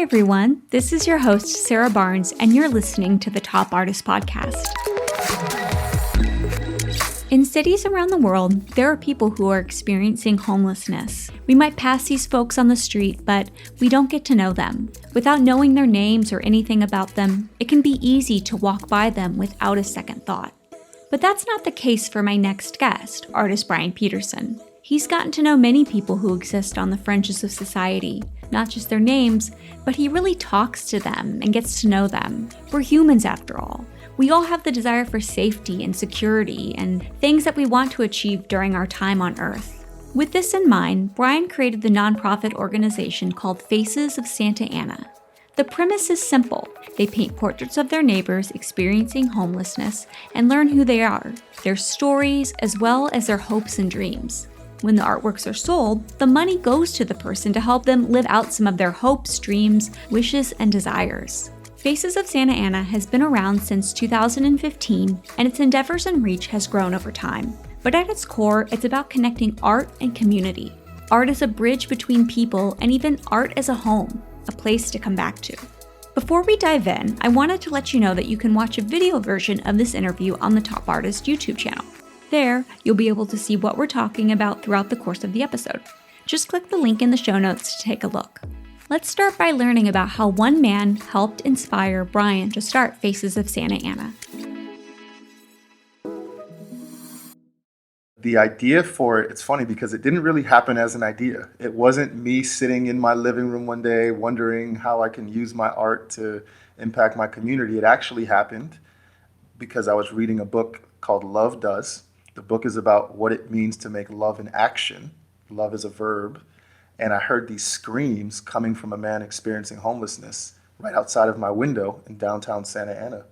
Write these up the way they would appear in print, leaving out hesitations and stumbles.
everyone. This is your host, Sarah Barnes, and you're listening to the Top Artist Podcast. In cities around the world, there are people who are experiencing homelessness. We might pass these folks on the street, but we don't get to know them. Without knowing their names or anything about them, it can be easy to walk by them without a second thought. But that's not the case for my next guest, artist Brian Peterson. He's gotten to know many people who exist on the fringes of society, not just their names, but he really talks to them and gets to know them. We're humans after all. We all have the desire for safety and security and things that we want to achieve during our time on Earth. With this in mind, Brian created the nonprofit organization called Faces of Santa Ana. The premise is simple. They paint portraits of their neighbors experiencing homelessness and learn who they are, their stories, as well as their hopes and dreams. When the artworks are sold, the money goes to the person to help them live out some of their hopes, dreams, wishes, and desires. Faces of Santa Ana has been around since 2015, and its endeavors and reach has grown over time. But at its core, it's about connecting art and community. Art as a bridge between people, and even art as a home, a place to come back to. Before we dive in, I wanted to let you know that you can watch a video version of this interview on the Top Artist YouTube channel. There, you'll be able to see what we're talking about throughout the course of the episode. Just click the link in the show notes to take a look. Let's start by learning about how one man helped inspire Brian to start Faces of Santa Ana. The idea for it, it's funny because it didn't really happen as an idea. It wasn't me sitting in my living room one day wondering how I can use my art to impact my community. It actually happened because I was reading a book called Love Does. The book is about what it means to make love an action. Love is a verb. And I heard these screams coming from a man experiencing homelessness right outside of my window in downtown Santa Ana.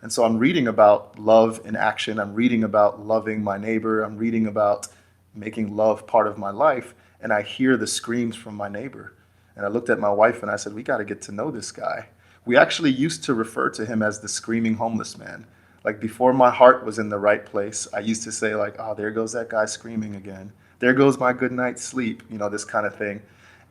And so I'm reading about love in action. I'm reading about loving my neighbor. I'm reading about making love part of my life. And I hear the screams from my neighbor. And I looked at my wife and I said, we got to get to know this guy. We actually used to refer to him as the screaming homeless man. Like before my heart was in the right place, I used to say like, oh, there goes that guy screaming again. There goes my good night's sleep, this kind of thing.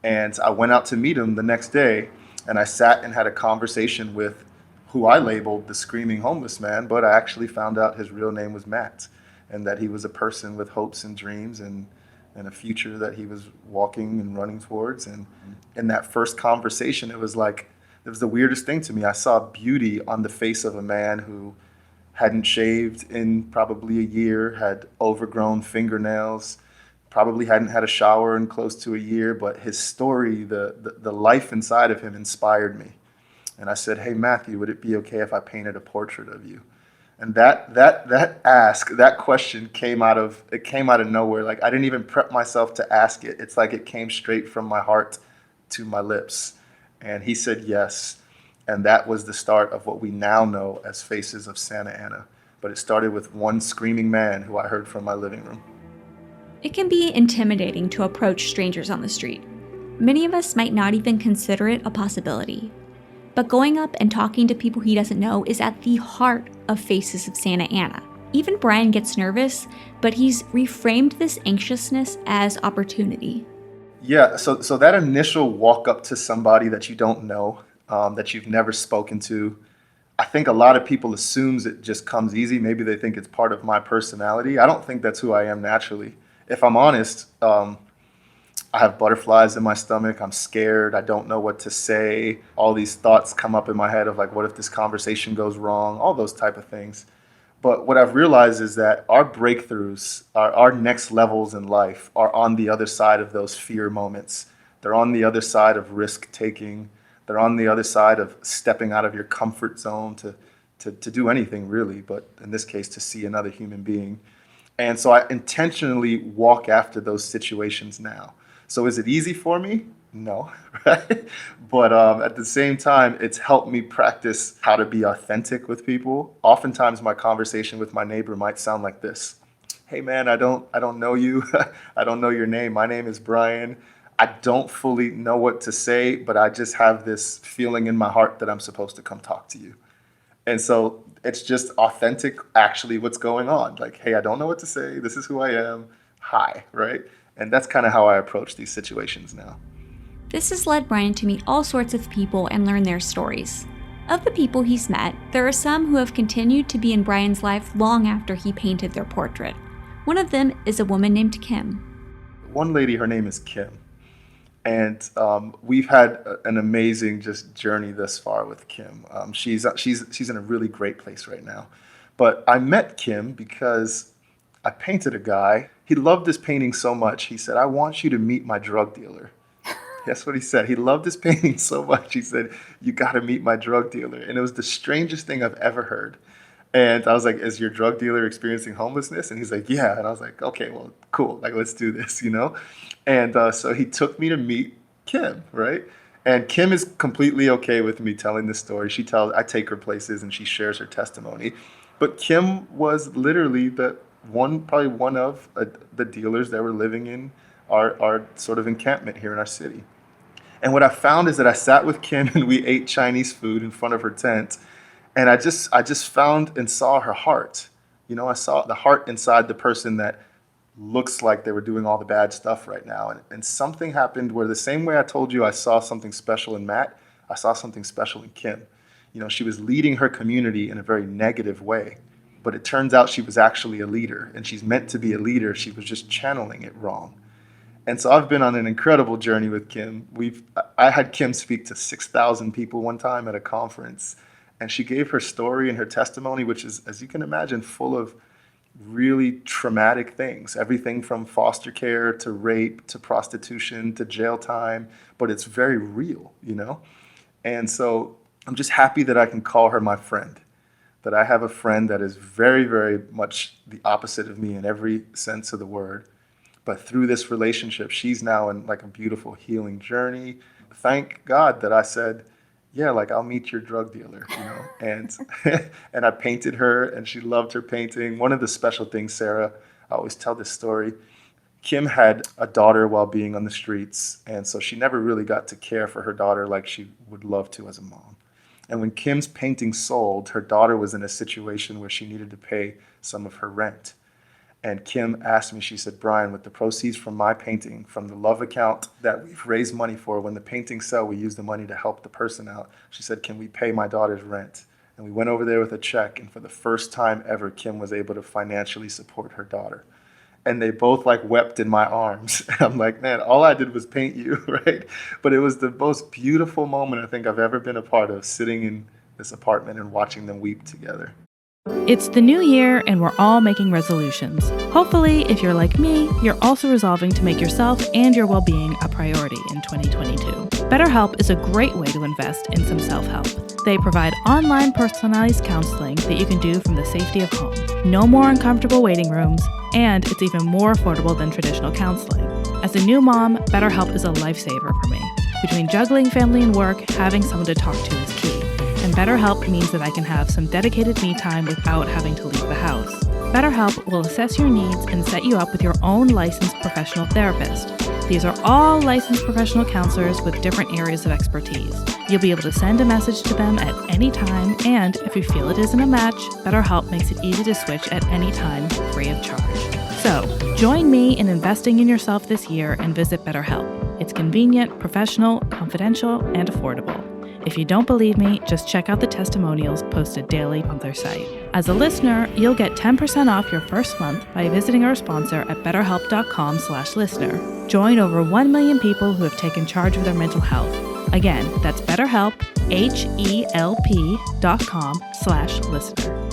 And I went out to meet him the next day and I sat and had a conversation with who I labeled the screaming homeless man, but I actually found out his real name was Matt and that he was a person with hopes and dreams and a future that he was walking and running towards. And in that first conversation, it was the weirdest thing to me. I saw beauty on the face of a man who hadn't shaved in probably a year, had overgrown fingernails, probably hadn't had a shower in close to a year, but his story, the life inside of him inspired me. And I said, hey, Matthew, would it be okay if I painted a portrait of you? And that question came out of nowhere. Like I didn't even prep myself to ask it. It's like it came straight from my heart to my lips. And he said yes. And that was the start of what we now know as Faces of Santa Ana. But it started with one screaming man who I heard from my living room. It can be intimidating to approach strangers on the street. Many of us might not even consider it a possibility. But going up and talking to people he doesn't know is at the heart of Faces of Santa Ana. Even Brian gets nervous, but he's reframed this anxiousness as opportunity. Yeah, so that initial walk up to somebody that you don't know, that you've never spoken to, I think a lot of people assumes it just comes easy. Maybe they think it's part of my personality. I don't think that's who I am naturally. If I'm honest, I have butterflies in my stomach. I'm scared. I don't know what to say. All these thoughts come up in my head of like, what if this conversation goes wrong? All those type of things. But what I've realized is that our breakthroughs, our next levels in life are on the other side of those fear moments. They're on the other side of risk taking. They're on the other side of stepping out of your comfort zone to do anything really, but in this case, to see another human being. And so I intentionally walk after those situations now. So is it easy for me? No, right? But at the same time, it's helped me practice how to be authentic with people. Oftentimes my conversation with my neighbor might sound like this. Hey man, I don't know you. I don't know your name. My name is Brian. I don't fully know what to say, but I just have this feeling in my heart that I'm supposed to come talk to you. And so it's just authentic, actually, what's going on. Like, hey, I don't know what to say. This is who I am. Hi, right? And that's kind of how I approach these situations now. This has led Brian to meet all sorts of people and learn their stories. Of the people he's met, there are some who have continued to be in Brian's life long after he painted their portrait. One of them is a woman named Kim. One lady, her name is Kim. And we've had an amazing just journey thus far with Kim. She's in a really great place right now. But I met Kim because I painted a guy. He loved this painting so much. He said, "I want you to meet my drug dealer." That's what he said. He loved his painting so much. He said, "You got to meet my drug dealer." And it was the strangest thing I've ever heard. And I was like, "Is your drug dealer experiencing homelessness?" And he's like, "Yeah." And I was like, "Okay, well, cool. Like, let's do this. And so he took me to meet Kim, right? And Kim is completely okay with me telling this story. I take her places and she shares her testimony. But Kim was literally probably one of the dealers that were living in our sort of encampment here in our city. And what I found is that I sat with Kim and we ate Chinese food in front of her tent. And I just found and saw her heart. I saw the heart inside the person that looks like they were doing all the bad stuff right now. And something happened where the same way I told you I saw something special in Matt, I saw something special in Kim. She was leading her community in a very negative way. But it turns out she was actually a leader. And she's meant to be a leader. She was just channeling it wrong. And so I've been on an incredible journey with Kim. I had Kim speak to 6,000 people one time at a conference. And she gave her story and her testimony, which is, as you can imagine, full of really traumatic things. Everything from foster care to rape to prostitution to jail time. But it's very real. And so I'm just happy that I can call her my friend. That I have a friend that is very, very much the opposite of me in every sense of the word. But through this relationship, she's now in like a beautiful healing journey. Thank God that I said, "Yeah, like I'll meet your drug dealer," and and I painted her and she loved her painting. One of the special things, Sarah, I always tell this story. Kim had a daughter while being on the streets. And so she never really got to care for her daughter like she would love to as a mom. And when Kim's painting sold, her daughter was in a situation where she needed to pay some of her rent. And Kim asked me, she said, "Brian, with the proceeds from my painting, from the love account that we've raised money for, when the paintings sell, we use the money to help the person out." She said, "Can we pay my daughter's rent?" And we went over there with a check. And for the first time ever, Kim was able to financially support her daughter. And they both like wept in my arms. And I'm like, man, all I did was paint you, right? But it was the most beautiful moment I think I've ever been a part of, sitting in this apartment and watching them weep together. It's the new year and we're all making resolutions. Hopefully, if you're like me, you're also resolving to make yourself and your well-being a priority in 2022. BetterHelp is a great way to invest in some self-help. They provide online personalized counseling that you can do from the safety of home. No more uncomfortable waiting rooms, and it's even more affordable than traditional counseling. As a new mom, BetterHelp is a lifesaver for me. Between juggling family and work, having someone to talk to is key. And BetterHelp means that I can have some dedicated me time without having to leave the house. BetterHelp will assess your needs and set you up with your own licensed professional therapist. These are all licensed professional counselors with different areas of expertise. You'll be able to send a message to them at any time, and if you feel it isn't a match, BetterHelp makes it easy to switch at any time, free of charge. So, join me in investing in yourself this year and visit BetterHelp. It's convenient, professional, confidential, and affordable. If you don't believe me, just check out the testimonials posted daily on their site. As a listener, you'll get 10% off your first month by visiting our sponsor at betterhelp.com/listener. Join over 1 million people who have taken charge of their mental health. Again, that's BetterHelp, HELP.com/listener.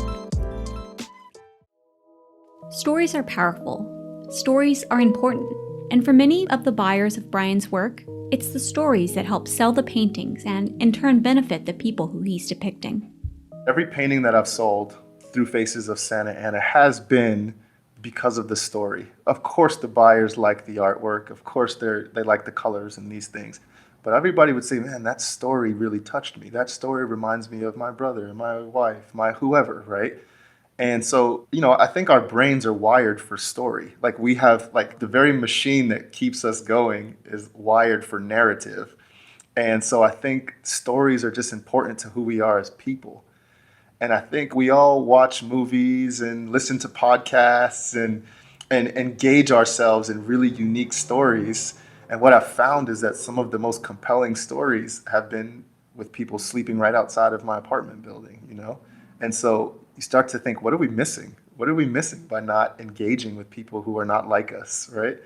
Stories are powerful. Stories are important. And for many of the buyers of Brian's work, it's the stories that help sell the paintings and, in turn, benefit the people who he's depicting. Every painting that I've sold through Faces of Santa Ana has been because of the story. Of course, the buyers like the artwork. Of course, they like the colors and these things. But everybody would say, man, that story really touched me. That story reminds me of my brother, my wife, my whoever, right? And so, I think our brains are wired for story. Like we have, like the very machine that keeps us going is wired for narrative. And so I think stories are just important to who we are as people. And I think we all watch movies and listen to podcasts and engage ourselves in really unique stories. And what I've found is that some of the most compelling stories have been with people sleeping right outside of my apartment building, you know? And so you start to think, what are we missing? What are we missing by not engaging with people who are not like us, right?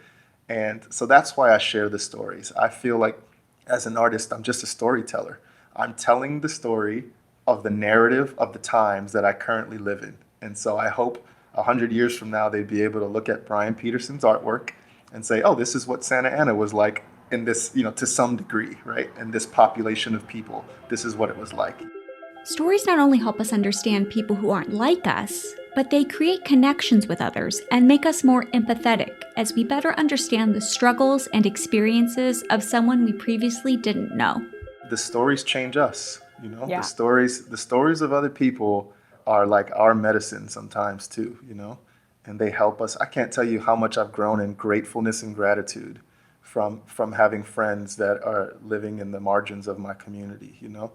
And so that's why I share the stories. I feel like as an artist, I'm just a storyteller. I'm telling the story of the narrative of the times that I currently live in. And so I hope 100 years from now, they'd be able to look at Brian Peterson's artwork and say, oh, this is what Santa Ana was like in this, you know, to some degree, right? And this population of people, this is what it was like. Stories not only help us understand people who aren't like us, but they create connections with others and make us more empathetic as we better understand the struggles and experiences of someone we previously didn't know. The stories change us, you know? Yeah. The stories of other people are like our medicine sometimes too, you know? And they help us. I can't tell you how much I've grown in gratefulness and gratitude from having friends that are living in the margins of my community, you know?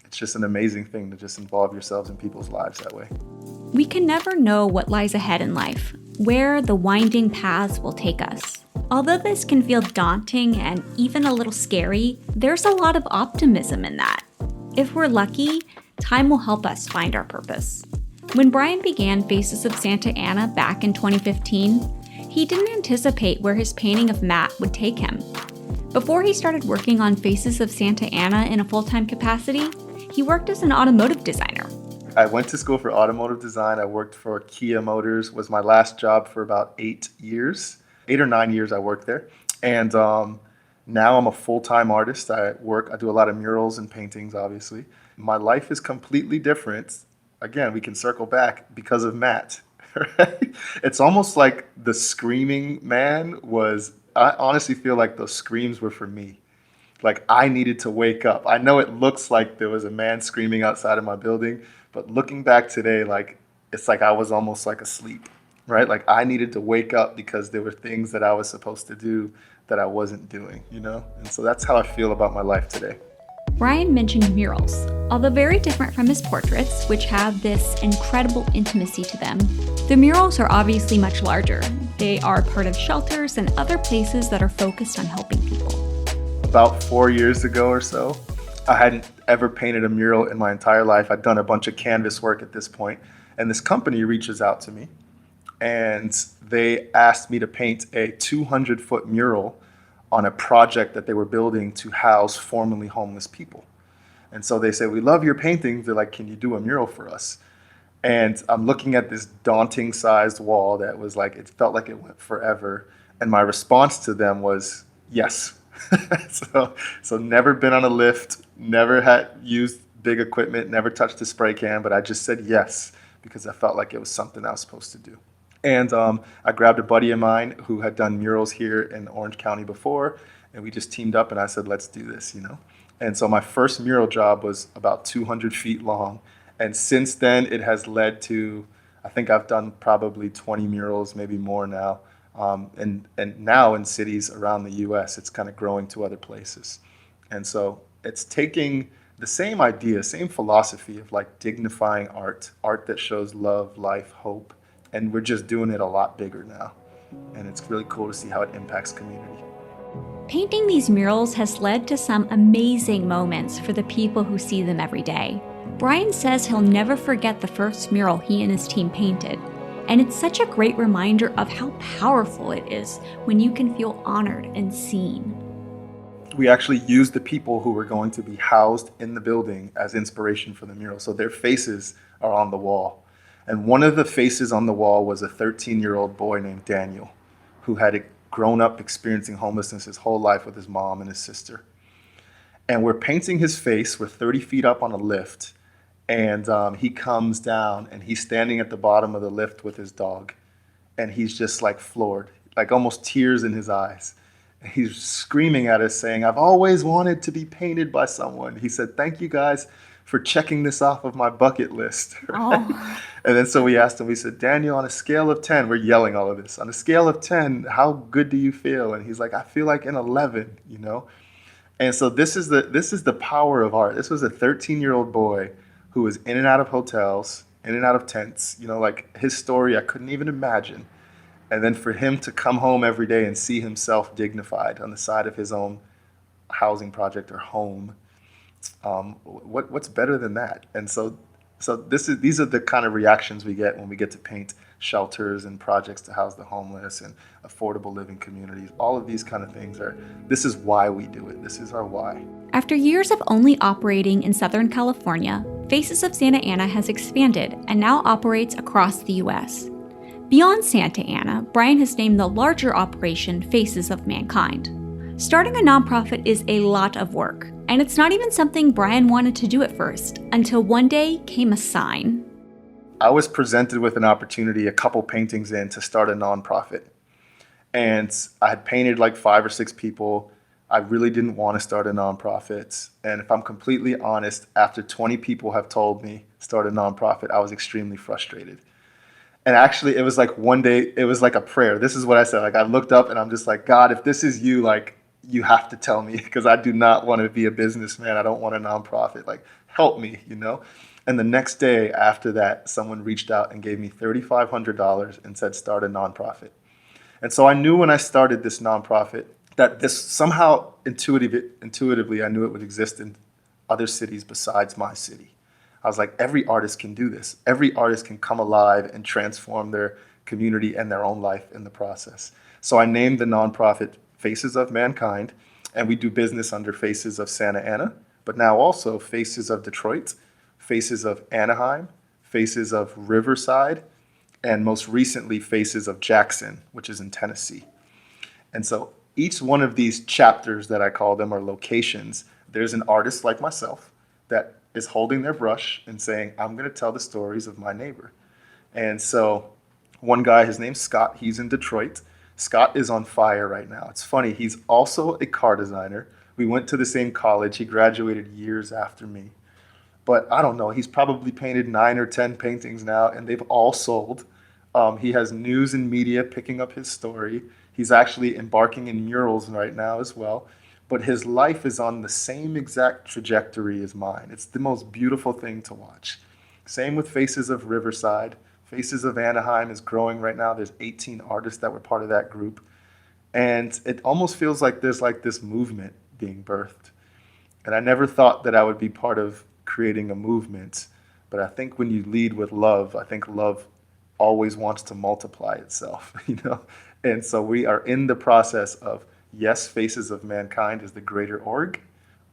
It's just an amazing thing to just involve yourselves in people's lives that way. We can never know what lies ahead in life, where the winding paths will take us. Although this can feel daunting and even a little scary, there's a lot of optimism in that. If we're lucky, time will help us find our purpose. When Brian began Faces of Santa Ana back in 2015, he didn't anticipate where his painting of Matt would take him. Before he started working on Faces of Santa Ana in a full-time capacity, he worked as an automotive designer. I went to school for automotive design. I worked for Kia Motors, was my last job for about 8 years. 8 or 9 years I worked there. And now I'm a full-time artist. I do a lot of murals and paintings, obviously. My life is completely different. Again, we can circle back because of Matt. Right? It's almost like the screaming man I honestly feel like those screams were for me. Like I needed to wake up. I know it looks like there was a man screaming outside of my building, but looking back today, like it's like I was almost like asleep, right? Like I needed to wake up because there were things that I was supposed to do that I wasn't doing, you know? And so that's how I feel about my life today. Brian mentioned murals. Although very different from his portraits, which have this incredible intimacy to them, the murals are obviously much larger. They are part of shelters and other places that are focused on helping people. About 4 years ago or so, I hadn't ever painted a mural in my entire life. I'd done a bunch of canvas work at this point, and this company reaches out to me, and they asked me to paint a 200-foot mural on a project that they were building to house formerly homeless people. And so they said, we love your paintings. They're like, can you do a mural for us? And I'm looking at this daunting sized wall that was like, it felt like it went forever. And my response to them was, yes. So never been on a lift, never had used big equipment, never touched a spray can, but I just said yes, because I felt like it was something I was supposed to do. And I grabbed a buddy of mine who had done murals here in Orange County before, and we just teamed up and I said, let's do this, you know? And so my first mural job was about 200 feet long. And since then it has led to, I think I've done probably 20 murals, maybe more now. And now in cities around the US, it's kind of growing to other places. And so it's taking the same idea, same philosophy of like dignifying art that shows love, life, hope. And we're just doing it a lot bigger now. And it's really cool to see how it impacts community. Painting these murals has led to some amazing moments for the people who see them every day. Brian says he'll never forget the first mural he and his team painted. And it's such a great reminder of how powerful it is when you can feel honored and seen. We actually used the people who were going to be housed in the building as inspiration for the mural. So their faces are on the wall. And one of the faces on the wall was a 13-year-old boy named Daniel, who had grown up experiencing homelessness his whole life with his mom and his sister. And we're painting his face. We're 30 feet up on a lift. And he comes down and he's standing at the bottom of the lift with his dog. And he's just like floored, like almost tears in his eyes. And he's screaming at us saying, I've always wanted to be painted by someone. He said, thank you guys for checking this off of my bucket list. Oh. And then so we asked him, we said, Daniel, on a scale of 10, we're yelling all of this. On a scale of 10, how good do you feel? And he's like, I feel like an 11, you know? And so this is the power of art. This was a 13-year-old boy who was in and out of hotels, in and out of tents, you know, like his story I couldn't even imagine. And then for him to come home every day and see himself dignified on the side of his own housing project or home, what's better than that? And so these are the kind of reactions we get when we get to paint shelters and projects to house the homeless and affordable living communities. All of these kind of things this is why we do it. This is our why. After years of only operating in Southern California, Faces of Santa Ana has expanded and now operates across the U.S. Beyond Santa Ana, Brian has named the larger operation Faces of Mankind. Starting a nonprofit is a lot of work, and it's not even something Brian wanted to do at first, until one day came a sign. I was presented with an opportunity a couple paintings in to start a nonprofit. And I had painted like 5 or 6 people. I really didn't want to start a nonprofit. And if I'm completely honest, after 20 people have told me start a nonprofit, I was extremely frustrated. And actually, it was like one day, it was like a prayer. This is what I said. Like, I looked up and I'm just like, God, if this is you, like, you have to tell me, because I do not want to be a businessman. I don't want a nonprofit. Like, help me, you know? And the next day after that, someone reached out and gave me $3,500 and said, start a nonprofit. And so I knew when I started this nonprofit that this somehow intuitively, I knew it would exist in other cities besides my city. I was like, every artist can do this. Every artist can come alive and transform their community and their own life in the process. So I named the nonprofit Faces of Mankind, and we do business under Faces of Santa Ana, but now also Faces of Detroit, Faces of Anaheim, Faces of Riverside, and most recently Faces of Jackson, which is in Tennessee. And so each one of these chapters that I call them are locations. There's an artist like myself that is holding their brush and saying, I'm going to tell the stories of my neighbor. And so one guy, his name's Scott, he's in Detroit. Scott is on fire right now. It's funny, he's also a car designer. We went to the same college. He graduated years after me. But I don't know, he's probably painted 9 or 10 paintings now, and they've all sold. He has news and media picking up his story. He's actually embarking in murals right now as well. But his life is on the same exact trajectory as mine. It's the most beautiful thing to watch. Same with Faces of Riverside. Faces of Anaheim is growing right now. There's 18 artists that were part of that group. And it almost feels like there's like this movement being birthed. And I never thought that I would be part of creating a movement. But I think when you lead with love, I think love always wants to multiply itself, you know? And so we are in the process of, yes, Faces of Mankind is the greater org,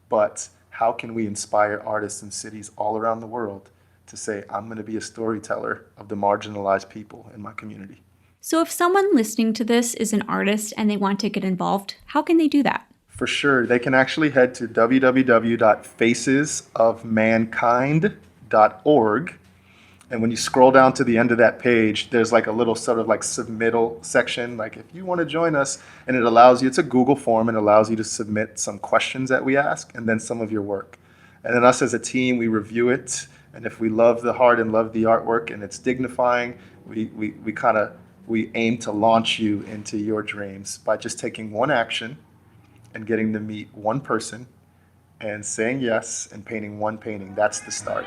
but how can we inspire artists in cities all around the world to say, I'm going to be a storyteller of the marginalized people in my community? So if someone listening to this is an artist and they want to get involved, how can they do that? For sure. They can actually head to www.facesofmankind.org. And when you scroll down to the end of that page, there's like a little sort of like submittal section, like if you want to join us, and it allows you, it's a Google form, and allows you to submit some questions that we ask and then some of your work. And then us as a team, we review it. And if we love the heart and love the artwork and it's dignifying, we aim to launch you into your dreams by just taking one action and getting to meet one person and saying yes and painting one painting. That's the start.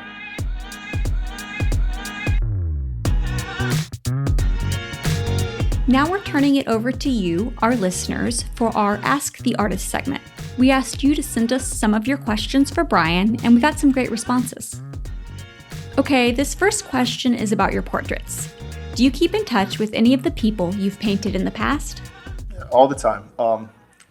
Now we're turning it over to you, our listeners, for our Ask the Artist segment. We asked you to send us some of your questions for Brian, and we got some great responses. Okay, this first question is about your portraits. Do you keep in touch with any of the people you've painted in the past? All the time.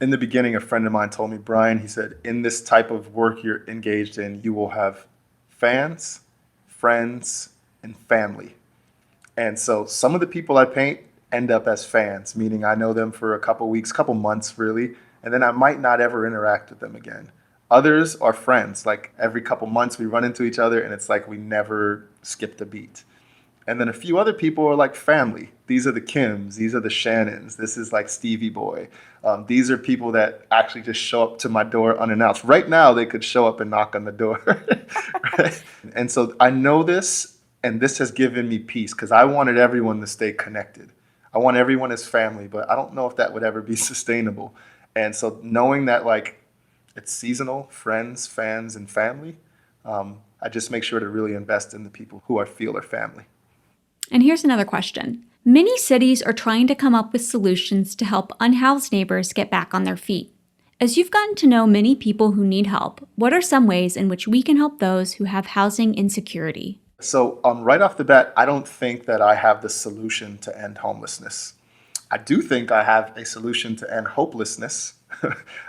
In the beginning, a friend of mine told me, Brian, he said, in this type of work you're engaged in, you will have fans, friends, and family. And so some of the people I paint end up as fans, meaning I know them for a couple weeks, couple months really, and then I might not ever interact with them again. Others are friends, like every couple months we run into each other and it's like we never skipped a beat. And then a few other people are like family. These are the Kims, these are the Shannons, this is like Stevie Boy. These are people that actually just show up to my door unannounced. Right now they could show up and knock on the door. Right? And so I know this, and this has given me peace because I wanted everyone to stay connected. I want everyone as family, but I don't know if that would ever be sustainable. And so knowing that like it's seasonal, friends, fans, and family, I just make sure to really invest in the people who I feel are family. And here's another question. Many cities are trying to come up with solutions to help unhoused neighbors get back on their feet. As you've gotten to know many people who need help, what are some ways in which we can help those who have housing insecurity? So right off the bat, I don't think that I have the solution to end homelessness. I do think I have a solution to end hopelessness.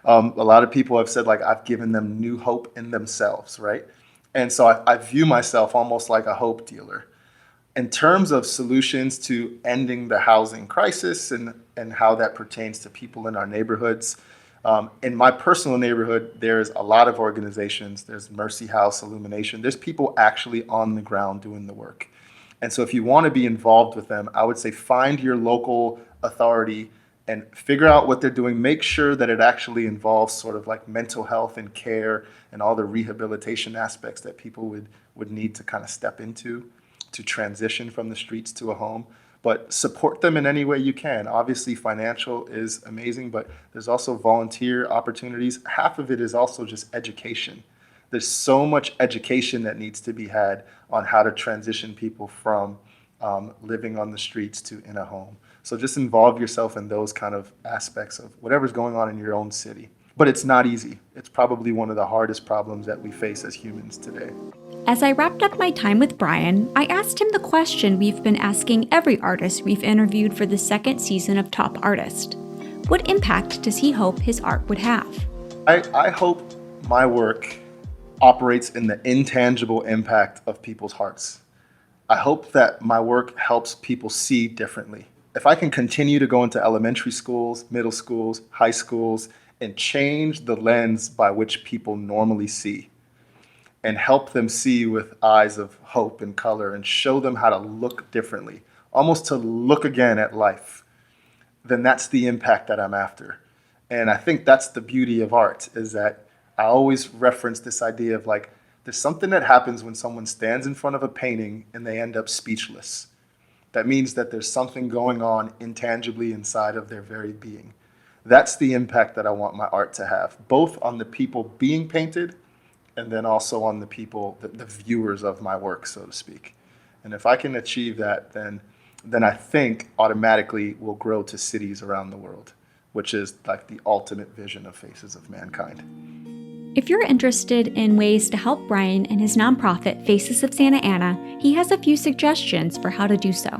A lot of people have said, like, I've given them new hope in themselves, right? And so I view myself almost like a hope dealer. In terms of solutions to ending the housing crisis and how that pertains to people in our neighborhoods, in my personal neighborhood, there's a lot of organizations. There's Mercy House, Illumination. There's people actually on the ground doing the work. And so if you want to be involved with them, I would say find your local authority and figure out what they're doing. Make sure that it actually involves sort of like mental health and care and all the rehabilitation aspects that people would need to kind of step into to transition from the streets to a home. But support them in any way you can. Obviously, financial is amazing, but there's also volunteer opportunities. Half of it is also just education. There's so much education that needs to be had on how to transition people from living on the streets to in a home. So just involve yourself in those kind of aspects of whatever's going on in your own city. But it's not easy. It's probably one of the hardest problems that we face as humans today. As I wrapped up my time with Brian, I asked him the question we've been asking every artist we've interviewed for the second season of Top Artist. What impact does he hope his art would have? I hope my work operates in the intangible impact of people's hearts. I hope that my work helps people see differently. If I can continue to go into elementary schools, middle schools, high schools, and change the lens by which people normally see, and help them see with eyes of hope and color and show them how to look differently, almost to look again at life, then that's the impact that I'm after. And I think that's the beauty of art, is that I always reference this idea of like, there's something that happens when someone stands in front of a painting and they end up speechless. That means that there's something going on intangibly inside of their very being. That's the impact that I want my art to have, both on the people being painted and then also on the people, the viewers of my work, so to speak. And if I can achieve that, then I think automatically we'll grow to cities around the world, which is like the ultimate vision of Faces of Mankind. If you're interested in ways to help Brian and his nonprofit, Faces of Santa Ana, he has a few suggestions for how to do so.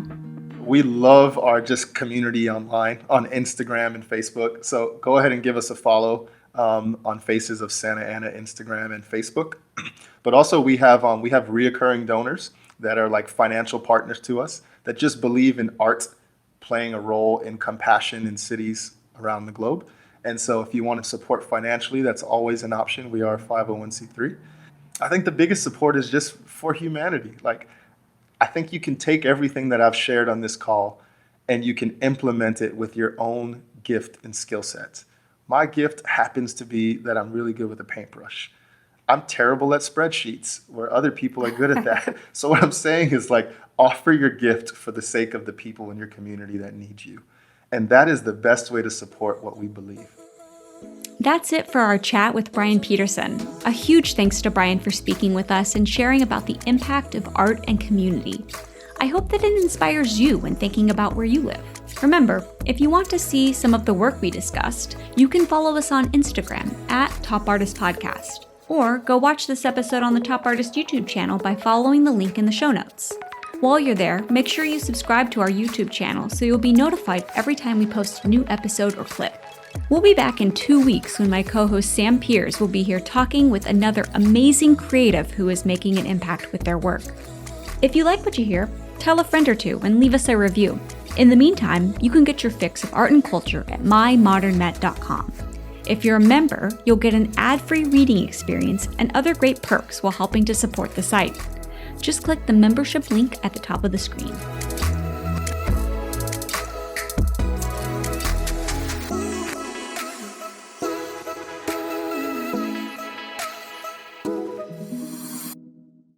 We love our just community online on Instagram and Facebook. So go ahead and give us a follow on Faces of Santa Ana, Instagram and Facebook. But also we have reoccurring donors that are like financial partners to us that just believe in art playing a role in compassion in cities around the globe. And so if you want to support financially, that's always an option. We are a 501c3. I think the biggest support is just for humanity. Like, I think you can take everything that I've shared on this call and you can implement it with your own gift and skill sets. My gift happens to be that I'm really good with a paintbrush. I'm terrible at spreadsheets where other people are good at that. So what I'm saying is like, offer your gift for the sake of the people in your community that need you. And that is the best way to support what we believe. That's it for our chat with Brian Peterson. A huge thanks to Brian for speaking with us and sharing about the impact of art and community. I hope that it inspires you when thinking about where you live. Remember, if you want to see some of the work we discussed, you can follow us on Instagram at Top Artist Podcast, or go watch this episode on the Top Artist YouTube channel by following the link in the show notes. While you're there, make sure you subscribe to our YouTube channel so you'll be notified every time we post a new episode or clip. We'll be back in 2 weeks when my co-host Sam Piers will be here talking with another amazing creative who is making an impact with their work. If you like what you hear, tell a friend or two and leave us a review. In the meantime, you can get your fix of art and culture at mymodernmet.com. If you're a member, you'll get an ad-free reading experience and other great perks while helping to support the site. Just click the membership link at the top of the screen.